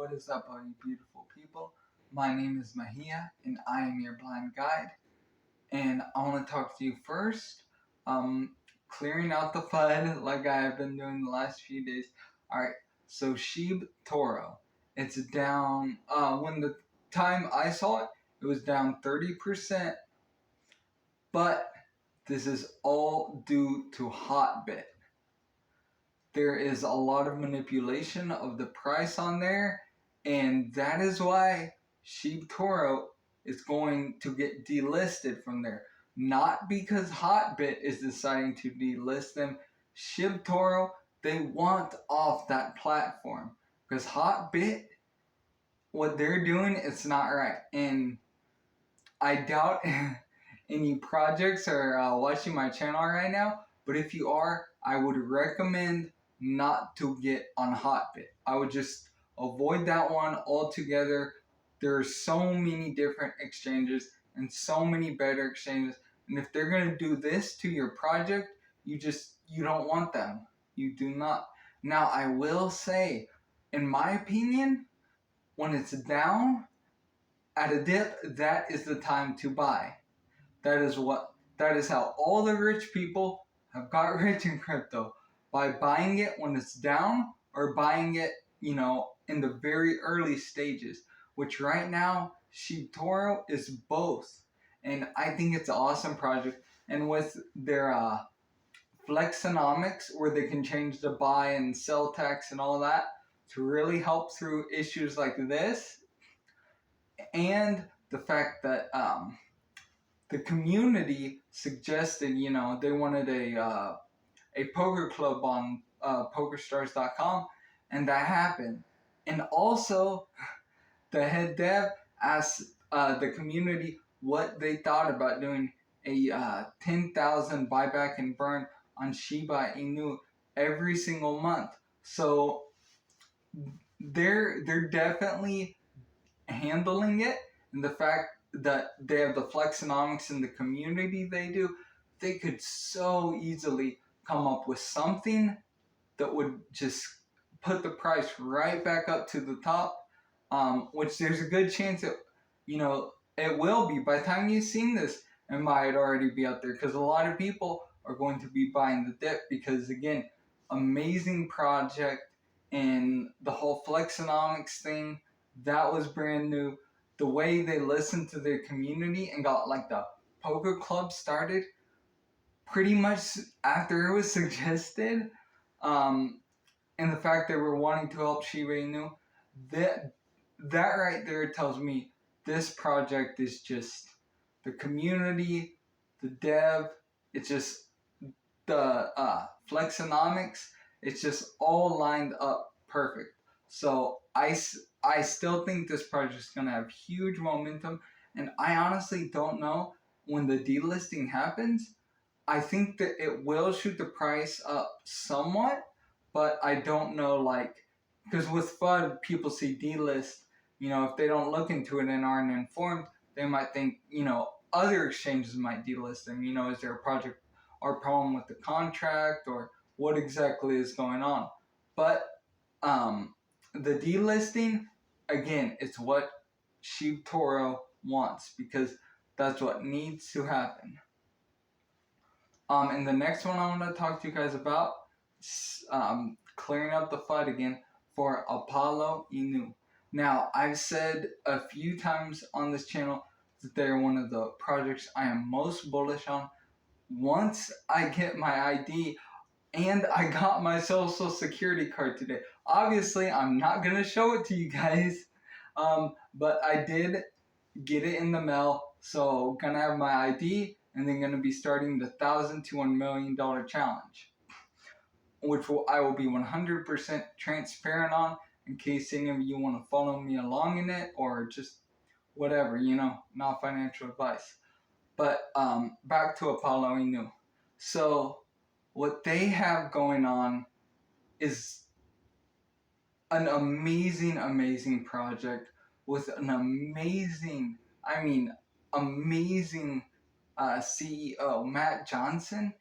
What is up, all you beautiful people? My name is Mahia, and I am your blind guide. And I want to talk to you first. Clearing out the FUD like I have been doing the last few days. Alright, so SHIBTORO. It's down, when the time I saw it, it was down 30%. But this is all due to Hotbit. There is a lot of manipulation of the price on there, and that is why SHIBTORO is going to get delisted from there. Not because Hotbit is deciding to delist them. SHIBTORO, they want off that platform. Because Hotbit, what they're doing, it's not right. And I doubt any projects are watching my channel right now. But if you are, I would recommend not to get on Hotbit. I would just avoid that one altogether. There are so many different exchanges and so many better exchanges. And if they're going to do this to your project, you don't want them. You do not. Now, I will say, in my opinion, when it's down at a dip, that is the time to buy. That is how all the rich people have got rich in crypto. By buying it when it's down or buying it, in the very early stages, which right now SHIBTORO is both. And I think it's an awesome project. And with their Flexonomics, where they can change the buy and sell tax and all that to really help through issues like this, and the fact that the community suggested, they wanted a poker club on PokerStars.com, and that happened. And also, the head dev asked the community what they thought about doing a 10,000 buyback and burn on Shiba Inu every single month. So they're definitely handling it, and the fact that they have the Flexonomics in the community they could so easily come up with something that would just put the price right back up to the top, which there's a good chance that, it will be. By the time you've seen this, it might already be out there, because a lot of people are going to be buying the dip, because again, amazing project, and the whole Flexonomics thing, that was brand new. The way they listened to their community and got like the poker club started pretty much after it was suggested, and the fact they were wanting to help Shiba Inu, that right there tells me this project is just the community, the dev, it's just the Flexonomics, it's just all lined up perfect. So I still think this project is going to have huge momentum, and I honestly don't know when the delisting happens. I think that it will shoot the price up somewhat, but I don't know, because with FUD, people see delist, if they don't look into it and aren't informed, they might think, other exchanges might delist them. Is there a project or problem with the contract, or what exactly is going on? But the delisting, again, it's what SHIBTORO wants, because that's what needs to happen. And the next one I want to talk to you guys about is clearing up the FUD again for Apollo Inu. Now, I've said a few times on this channel that they're one of the projects I am most bullish on. Once I get my ID, and I got my social security card today. Obviously, I'm not going to show it to you guys, but I did get it in the mail. So, going to have my ID, and then going to be starting the $1,000 to $1 million challenge, which I will be 100% transparent on, in case any of you want to follow me along in it, or just whatever, not financial advice. But back to Apollo Inu. So what they have going on is an amazing project with an amazing CEO, Matt Johnson.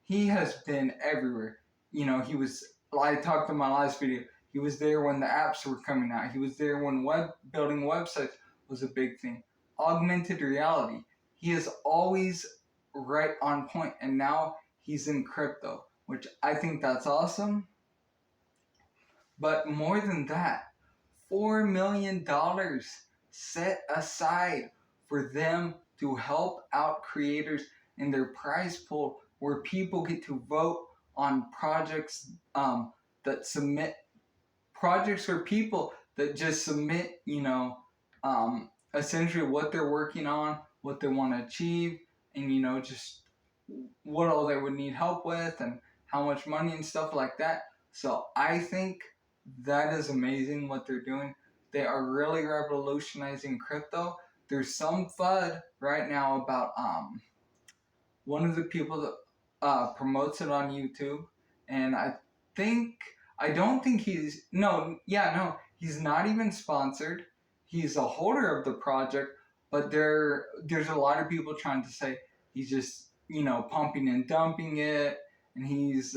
He has been everywhere. I talked in my last video, He was there when the apps were coming out. He was there when building websites was a big thing. Augmented reality. He is always right on point, and now he's in crypto, which I think that's awesome. But more than that, $4 million set aside for them to help out creators in their prize pool, where people get to vote on projects that submit projects or people that just submit, essentially what they're working on, what they want to achieve, and just what all they would need help with, and how much money and stuff like that. So I think that is amazing what they're doing. They are really revolutionizing crypto. There's some FUD right now about one of the people that promotes it on YouTube, and I don't think he's he's not even sponsored. He's a holder of the project, but there's a lot of people trying to say he's just pumping and dumping it, and he's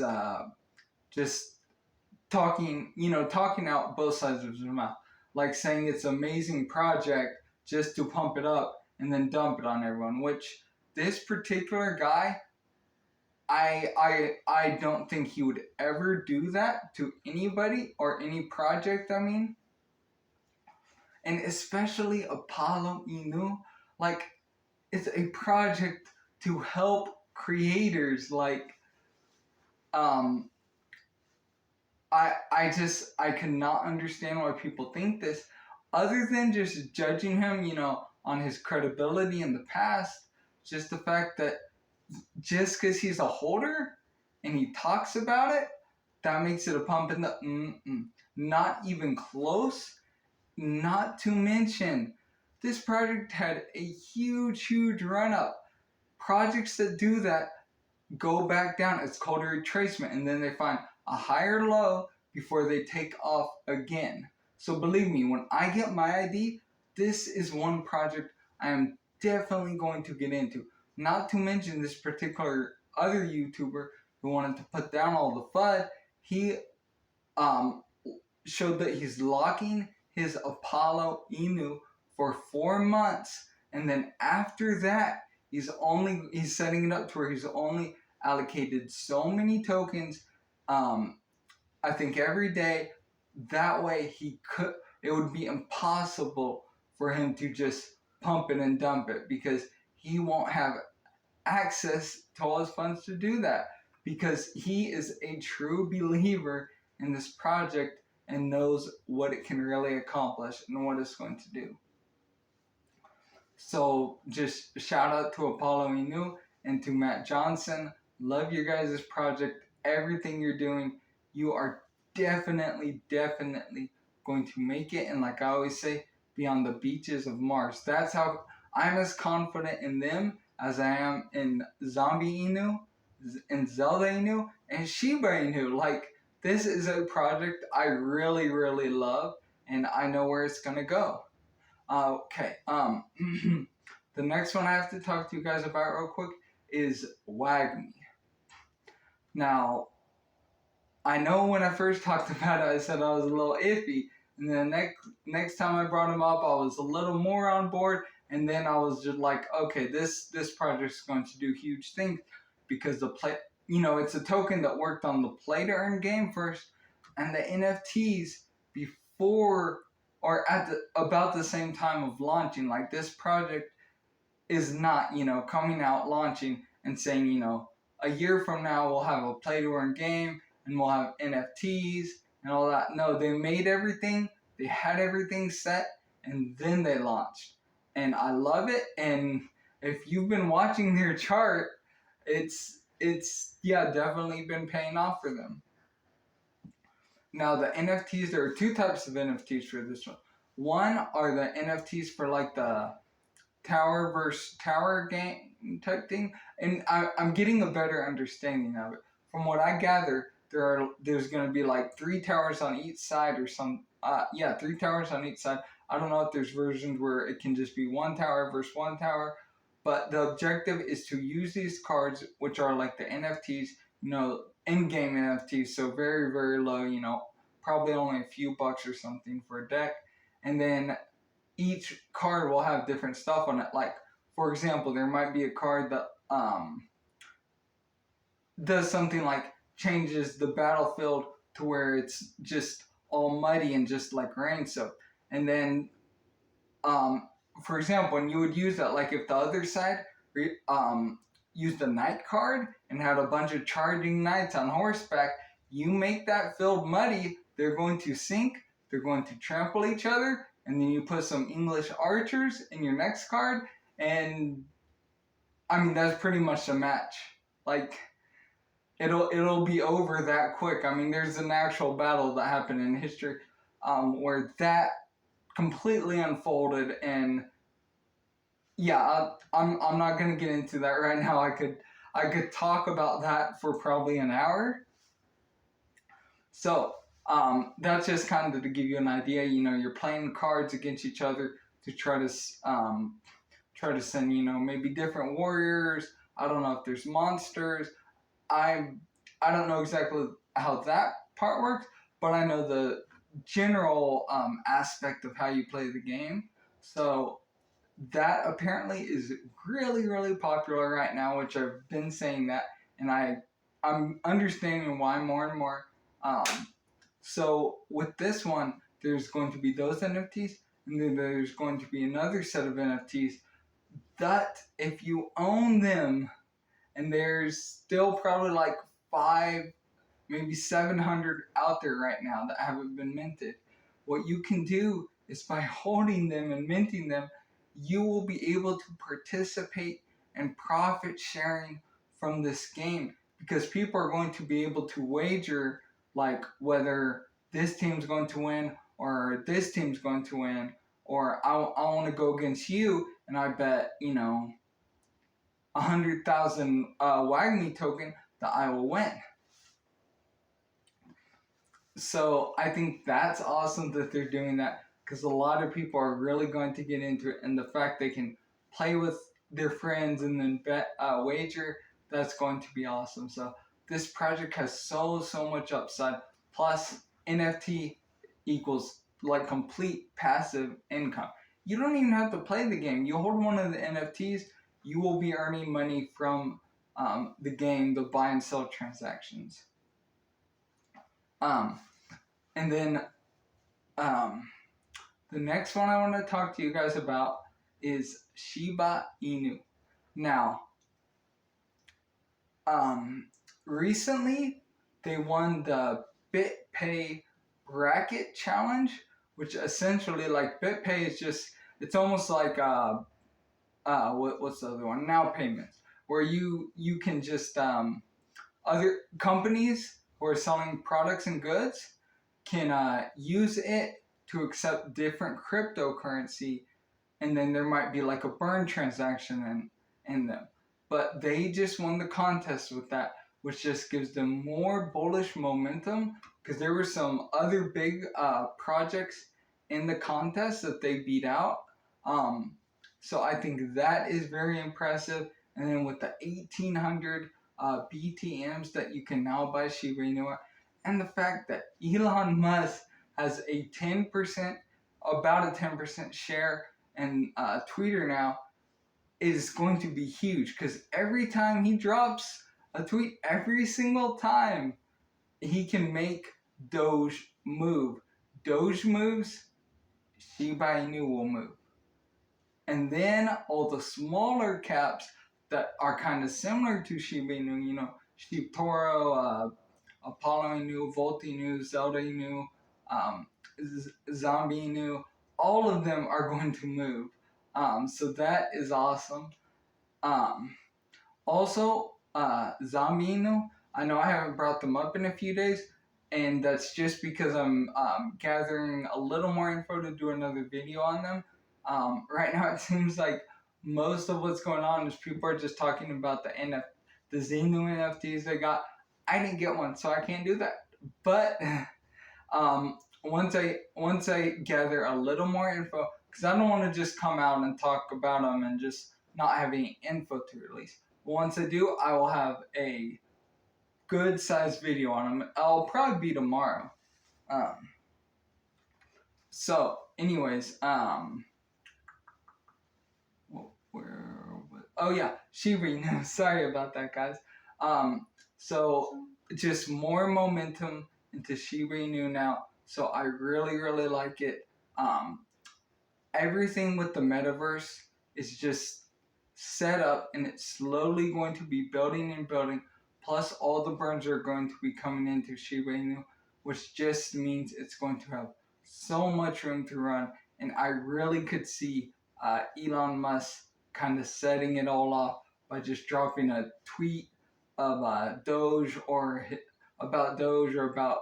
just talking out both sides of his mouth, like saying it's an amazing project just to pump it up and then dump it on everyone. Which this particular guy, I don't think he would ever do that to anybody or any project. I mean, and especially Apollo Inu, like it's a project to help creators. Like, I cannot understand why people think this, other than just judging him, on his credibility in the past. Just the fact that just because he's a holder and he talks about it, that makes it a pump in the not even close. Not to mention, this project had a huge run up. Projects that do that go back down. It's called a retracement, and then they find a higher low before they take off again. So believe me, when I get my ID, this is one project I am definitely going to get into. Not to mention this particular other YouTuber who wanted to put down all the FUD, he showed that he's locking his Apollo Inu for 4 months, and then after that, he's setting it up to where he's only allocated so many tokens, I think every day. That way it would be impossible for him to just pump it and dump it, because he won't have access to all his funds to do that, because he is a true believer in this project and knows what it can really accomplish and what it's going to do. So just shout out to Apollo Inu and to Matt Johnson. Love your guys' project, everything you're doing. You are definitely going to make it, and like I always say, be on the beaches of Mars. That's how I'm as confident in them as I am in Zombie Inu, and Zelda Inu, and Shiba Inu. Like, this is a project I really love, and I know where it's gonna go. Okay, the next one I have to talk to you guys about real quick is Wagmi. Now, I know when I first talked about it, I said I was a little iffy, and then next time I brought him up, I was a little more on board, and then I was just like, okay, this project is going to do huge things, because it's a token that worked on the play to earn game first, and the NFTs before or about the same time of launching. Like, this project is not, coming out, launching, and saying, a year from now we'll have a play to earn game and we'll have NFTs and all that. No, they made everything, they had everything set, and then they launched. And I love it. And if you've been watching their chart, it's definitely been paying off for them. Now, the NFTs, there are two types of NFTs for this one. One are the NFTs for like the tower versus tower game type thing, and I'm getting a better understanding of it. From what I gather, there's going to be like 3 towers on each side, or 3 towers on each side. I don't know if there's versions where it can just be 1 tower versus 1 tower, but the objective is to use these cards, which are like the NFTs, in-game NFTs, so very low, probably only a few bucks or something for a deck. And then each card will have different stuff on it. Like, for example, there might be a card that does something like changes the battlefield to where it's just all muddy and just like rain soaked. And then, for example, when you would use that, like if the other side used a knight card and had a bunch of charging knights on horseback, you make that field muddy, they're going to sink, they're going to trample each other, and then you put some English archers in your next card, and I mean that's pretty much the match. Like it'll be over that quick. I mean, there's an actual battle that happened in history where that completely unfolded, and yeah, I'm not gonna get into that right now. I could talk about that for probably an hour. So that's just kind of to give you an idea. You know, you're playing cards against each other to try to send, you know, maybe different warriors. I don't know if there's monsters. I don't know exactly how that part works, but I know the general aspect of how you play the game. So that apparently is really, really popular right now, which I've been saying that, and I'm understanding why more and more. So with this one, there's going to be those NFTs, and then there's going to be another set of NFTs that if you own them, and there's still probably like 5, maybe 700 out there right now that haven't been minted. What you can do is by holding them and minting them, you will be able to participate and profit sharing from this game, because people are going to be able to wager like whether this team's going to win or this team's going to win, or I want to go against you and I bet, you know, 100,000 Wagmi token that I will win. So I think that's awesome that they're doing that, because a lot of people are really going to get into it, and the fact they can play with their friends and then bet wager, that's going to be awesome. So this project has so much upside. Plus NFT equals like complete passive income. You don't even have to play the game. You hold one of the NFTs, you will be earning money from the game, the buy and sell transactions. And then the next one I want to talk to you guys about is Shiba Inu. Now, recently they won the BitPay bracket challenge, which essentially, like, BitPay is just, it's almost like what's the other one? Now Payments, where you can just other companies who are selling products and goods can use it to accept different cryptocurrency, and then there might be like a burn transaction in them. But they just won the contest with that, which just gives them more bullish momentum, because there were some other big projects in the contest that they beat out. So I think that is very impressive. And then with the 1,800 BTMs that you can now buy Shiba Inu, and the fact that Elon Musk has a 10%, about a 10% share in Twitter now, is going to be huge, because every time he drops a tweet, every single time, he can make Doge move. Doge moves, Shiba Inu will move. And then all the smaller caps that are kind of similar to Shiba Inu, you know, SHIBTORO, Apollo Inu, Volt Inu, Zelda Inu, Zombie Inu, all of them are going to move. So that is awesome. Also, Zombie Inu, I know I haven't brought them up in a few days, and that's just because I'm gathering a little more info to do another video on them. Right now it seems like most of what's going on is people are just talking about the Xenu NFTs they got. I didn't get one, so I can't do that. But once I gather a little more info, because I don't want to just come out and talk about them and just not have any info to release. But once I do, I will have a good sized video on them. I'll probably be tomorrow. Um, so, anyways, oh yeah, Shiba Inu. Sorry about that, guys. So just more momentum into Shiba Inu now. So I really, really like it. Um, Everything with the metaverse is just set up, and it's slowly going to be building and building. Plus, all the burns are going to be coming into Shiba Inu, which just means it's going to have so much room to run. And I really could see Elon Musk kind of setting it all off by just dropping a tweet of Doge or about Doge or about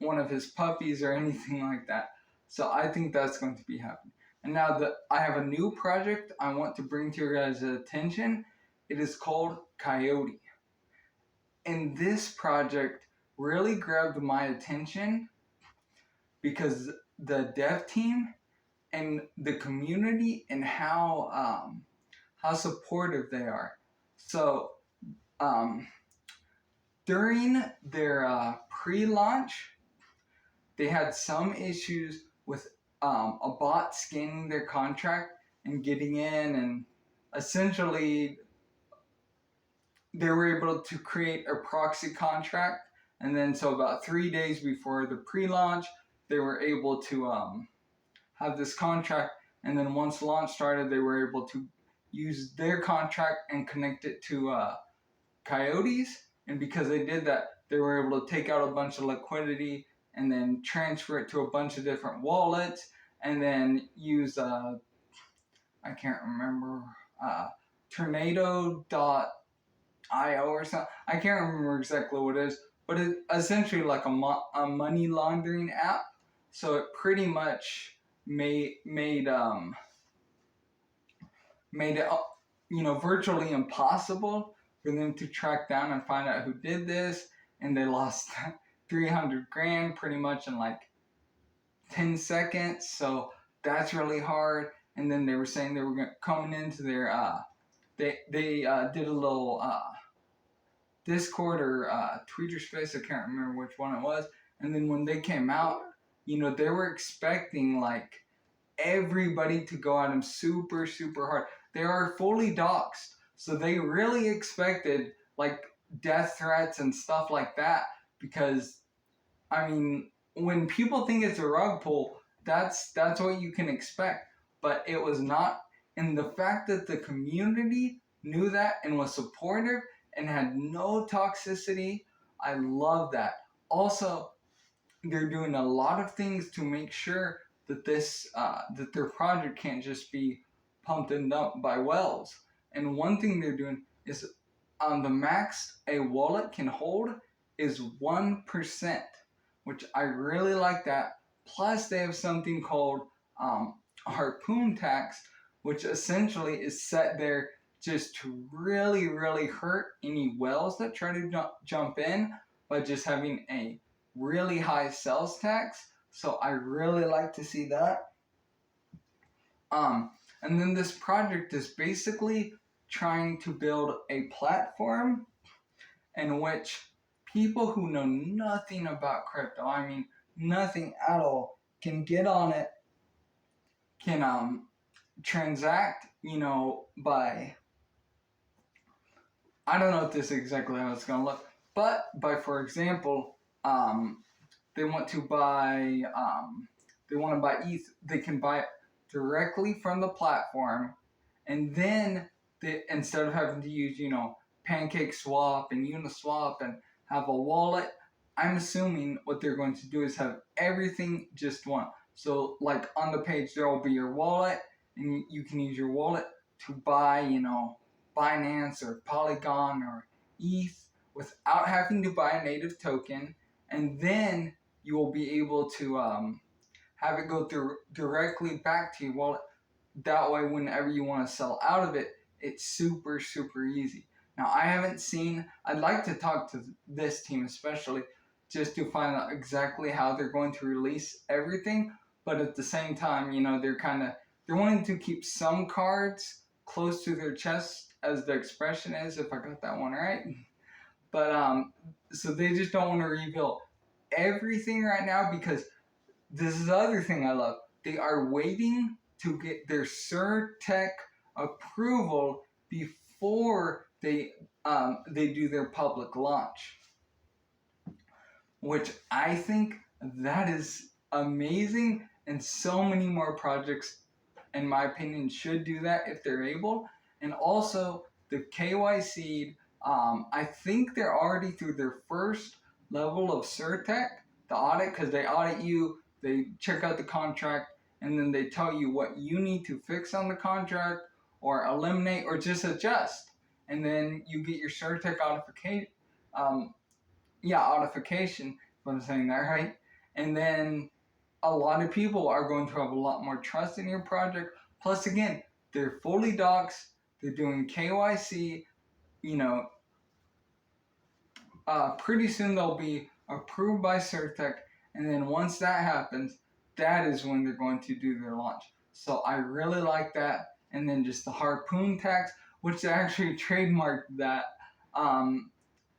one of his puppies or anything like that. So I think that's going to be happening. And now that I have a new project I want to bring to your guys' attention. It is called Coyote. And this project really grabbed my attention because the dev team and the community and how supportive they are. So during their pre-launch, they had some issues with a bot scanning their contract and getting in, and essentially they were able to create a proxy contract. And then, so about 3 days before the pre-launch, they were able to have this contract. And then once launch started, they were able to use their contract and connect it to Coyotes. And because they did that, they were able to take out a bunch of liquidity and then transfer it to a bunch of different wallets, and then use I can't remember tornado.io or something. I can't remember exactly what it is, but it's essentially like a money laundering app. So it pretty much made it virtually impossible for them to track down and find out who did this, and they lost 300 grand pretty much in like 10 seconds. So that's really hard. And then they were saying they were coming into their they did a little Discord or Twitter space. I can't remember which one it was. And then when they came out, they were expecting like everybody to go at them super, super hard. They are fully doxxed, so they really expected like death threats and stuff like that. Because I mean, when people think it's a rug pull, that's what you can expect. But it was not. And the fact that the community knew that and was supportive and had no toxicity, I love that. Also, they're doing a lot of things to make sure that that their project can't just be pumped and dumped by whales. And one thing they're doing is the max a wallet can hold is 1%, which I really like that. Plus, they have something called harpoon tax, which essentially is set there just to really, really hurt any whales that try to jump in by just having a really high sales tax. So I really like to see that. And then this project is basically trying to build a platform in which people who know nothing about crypto, I mean nothing at all, can get on it, can transact, by, I don't know if this is exactly how it's gonna look, but by, for example, they want to buy ETH, they can buy it directly from the platform, and then instead of having to use Pancake Swap and Uniswap and have a wallet, I'm assuming what they're going to do is have everything just one. So like on the page there will be your wallet, and you can use your wallet to buy Binance or Polygon or ETH without having to buy a native token, and then you will be able to have it go directly back to your wallet. That way, whenever you want to sell out of it, it's super, super easy. Now, I'd like to talk to this team especially just to find out exactly how they're going to release everything. But at the same time, they're wanting to keep some cards close to their chest, as the expression is, if I got that one right. But so they just don't want to reveal everything right now because this is the other thing I love. They are waiting to get their SurTech approval before they do their public launch, which I think that is amazing, and so many more projects, in my opinion, should do that if they're able. And also the KYC, I think they're already through their first level of SurTech, the audit, because they audit you, they check out the contract, and then they tell you what you need to fix on the contract or eliminate or just adjust. And then you get your SurTech authentication, authentication, if I'm saying that right. And then a lot of people are going to have a lot more trust in your project. Plus, again, they're fully docs, they're doing KYC, pretty soon they'll be approved by SurTech, and then once that happens, that is when they're going to do their launch. So I really like that. And then just the harpoon tax, which they actually trademarked that. And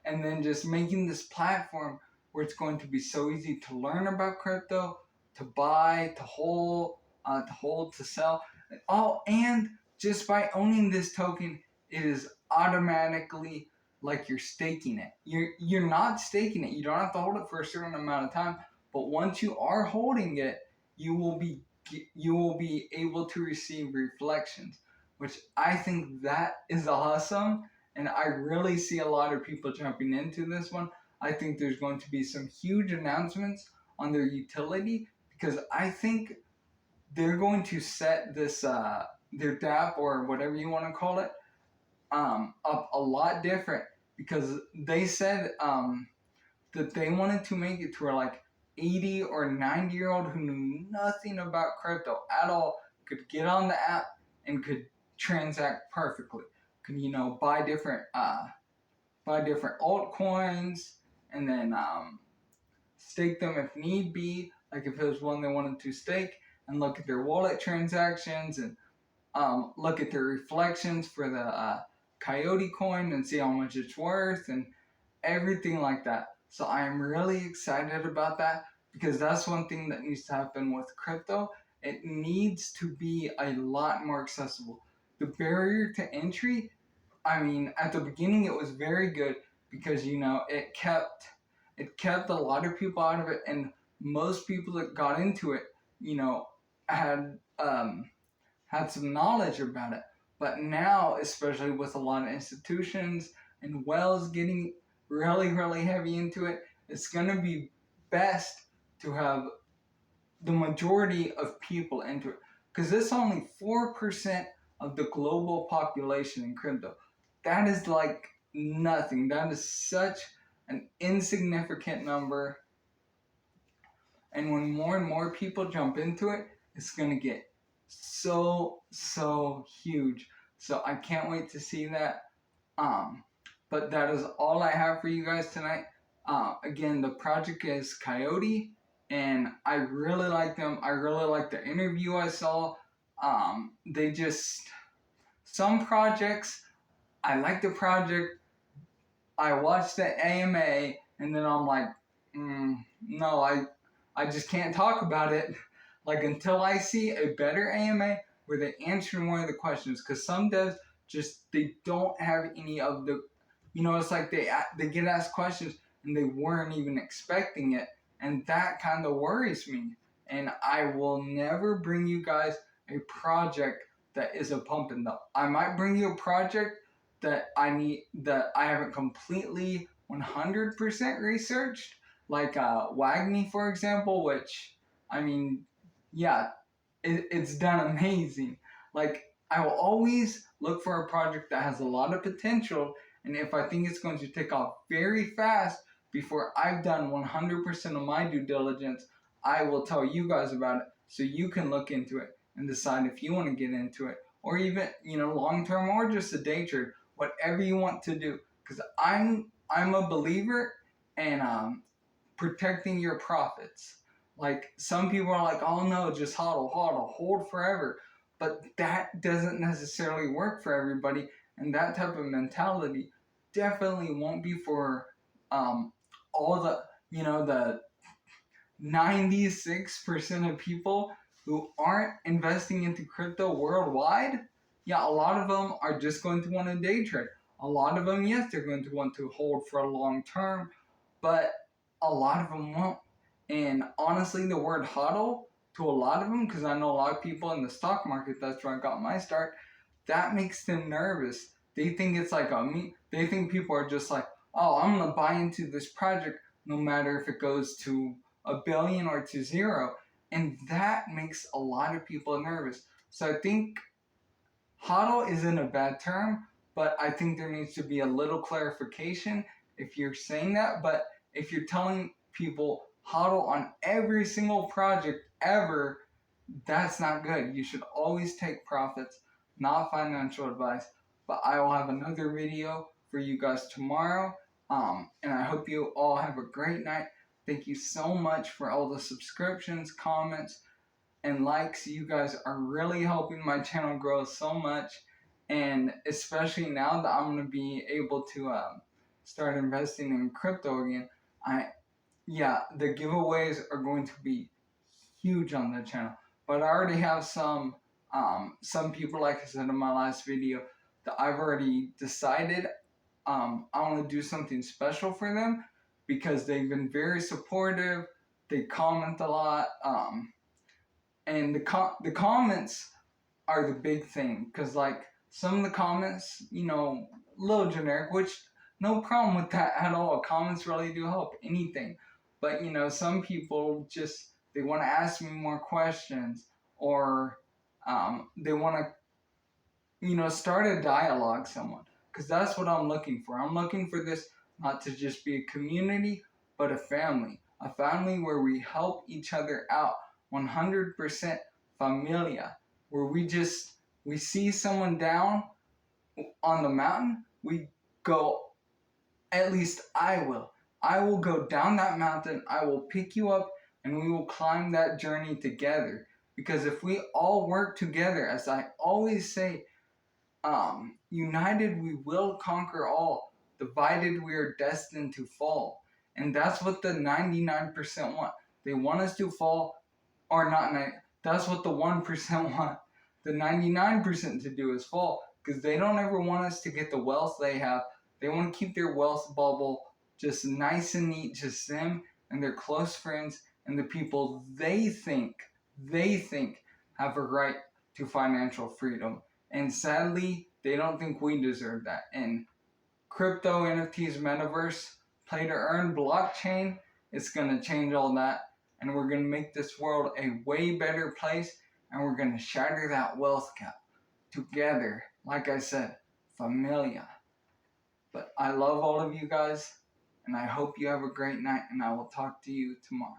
then just making this platform where it's going to be so easy to learn about crypto, to buy, to hold, to sell. Oh, and just by owning this token, it is automatically like you're staking it. You're not staking it. You don't have to hold it for a certain amount of time. But once you are holding it, you will be able to receive reflections, which I think that is awesome. And I really see a lot of people jumping into this one. I think there's going to be some huge announcements on their utility because I think they're going to set this their DApp or whatever you want to call it up a lot different because they said that they wanted to make it to where like 80 or 90-year-old who knew nothing about crypto at all could get on the app and could transact perfectly. Could buy different altcoins and then stake them if need be. Like if it was one they wanted to stake, and look at their wallet transactions and look at their reflections for the Coyote coin and see how much it's worth and everything like that. So I'm really excited about that because that's one thing that needs to happen with crypto. It needs to be a lot more accessible. The barrier to entry, I mean, at the beginning it was very good because it kept a lot of people out of it, and most people that got into it, had some knowledge about it. But now, especially with a lot of institutions and wells getting really, really heavy into it, it's going to be best to have the majority of people into it. Because it's only 4% of the global population in crypto. That is like nothing. That is such an insignificant number. And when more and more people jump into it, it's going to get so huge. So I can't wait to see that. But that is all I have for you guys tonight. Again, the project is Coyote, and I really like them. I really like the interview I saw. Some projects, I like the project. I watched the AMA, and then I'm like, no, I just can't talk about it. Like until I see a better AMA where they answer more of the questions, because some devs they don't have any of the, it's like they get asked questions and they weren't even expecting it, and that kind of worries me. And I will never bring you guys a project that is a pump and dump. I might bring you a project that that I haven't completely 100% researched, like Wagmi, for example, which, I mean, yeah, it's done amazing. Like, I will always look for a project that has a lot of potential, and if I think it's going to take off very fast before I've done 100% of my due diligence, I will tell you guys about it so you can look into it and decide if you want to get into it, or even, long term, or just a day trade, whatever you want to do. Because I'm a believer in protecting your profits. Like, some people are like, oh no, just hold forever. But that doesn't necessarily work for everybody, and that type of mentality definitely won't be for all the 96% of people who aren't investing into crypto worldwide, yeah, a lot of them are just going to want to day trade. A lot of them, yes, they're going to want to hold for a long term, but a lot of them won't. And honestly, the word hodl to a lot of them, because I know a lot of people in the stock market, that's where I got my start, that makes them nervous. They think it's like they think people are just like, oh, I'm going to buy into this project no matter if it goes to a billion or to zero. And that makes a lot of people nervous. So I think hodl isn't a bad term, but I think there needs to be a little clarification if you're saying that. But if you're telling people hodl on every single project ever, that's not good. You should always take profits, not financial advice. But I will have another video for you guys tomorrow. And I hope you all have a great night. Thank you so much for all the subscriptions, comments, and likes. You guys are really helping my channel grow so much. And especially now that I'm going to be able to start investing in crypto again, the giveaways are going to be huge on the channel. But I already have some people, like I said in my last video, that I've already decided I want to do something special for them because they've been very supportive. They comment a lot, and the comments are the big thing, because like some of the comments, a little generic, which no problem with that at all. Comments really do help anything, but some people just, they want to ask me more questions, or they want to start a dialogue someone, because that's what I'm looking for. I'm looking for this not to just be a community, but a family where we help each other out, 100% familia, where we see someone down on the mountain, we go, at least I will go down that mountain, I will pick you up, and we will climb that journey together. Because if we all work together, as I always say, united we will conquer all, divided we are destined to fall. And that's what the 99% want. They want us to fall, or not, that's what the 1% want the 99% to do, is fall, because they don't ever want us to get the wealth they have. They want to keep their wealth bubble just nice and neat, just them and their close friends and the people they think have a right to financial freedom. And sadly, they don't think we deserve that. And crypto, NFTs, metaverse, play to earn, blockchain, it's going to change all that. And we're going to make this world a way better place. And we're going to shatter that wealth gap together. Like I said, familia. But I love all of you guys. And I hope you have a great night. And I will talk to you tomorrow.